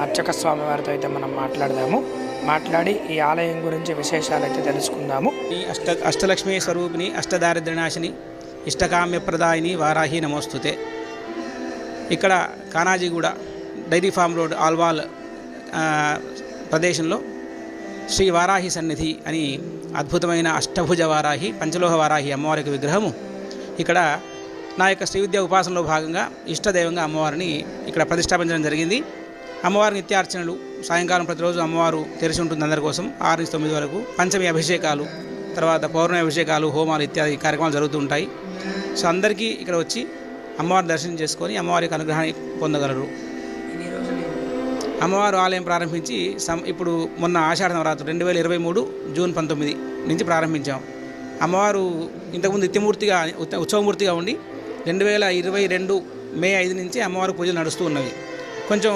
అర్చక స్వామి వారితో అయితే మనం మాట్లాడి ఈ ఆలయం గురించి విశేషాలు అయితే తెలుసుకుందాము. ఈ అష్టలక్ష్మీ స్వరూపిణి, అష్టదారిద్ర్యనాశిని, ఇష్టకామ్యప్రదాయిని వారాహి నమోస్తుతే. ఇక్కడ Kanajiguda dairy farm road Alwal ప్రదేశంలో శ్రీ వారాహి సన్నిధి అని అద్భుతమైన అష్టభుజ వారాహి, పంచలోహ వారాహి అమ్మవారి యొక్క విగ్రహము ఇక్కడ నా యొక్క శ్రీ విద్యా ఉపాసనలో భాగంగా ఇష్టదైవంగా అమ్మవారిని ఇక్కడ ప్రతిష్టాపించడం జరిగింది. అమ్మవారి నిత్యార్చనలు సాయంకాలం ప్రతిరోజు అమ్మవారు తెరిచి ఉంటుంది అందరి కోసం 6 నుంచి 9 వరకు. పంచమి అభిషేకాలు, తర్వాత పౌర్ణమి అభిషేకాలు, హోమాలు ఇత్యాది కార్యక్రమాలు జరుగుతూ ఉంటాయి. సో అందరికీ ఇక్కడ వచ్చి అమ్మవారి దర్శనం చేసుకొని అమ్మవారి యొక్క అనుగ్రహాన్ని పొందగలరు. అమ్మవారు ఆలయం ప్రారంభించి ఇప్పుడు మొన్న ఆషాఢ నవరాత్రులు 2023 జూన్ 19 నుంచి ప్రారంభించాం. అమ్మవారు ఇంతకుముందు నిత్యమూర్తిగా ఉత్సవమూర్తిగా ఉండి 2022 మే 5 నుంచి అమ్మవారు పూజలు నడుస్తూ ఉన్నవి. కొంచెం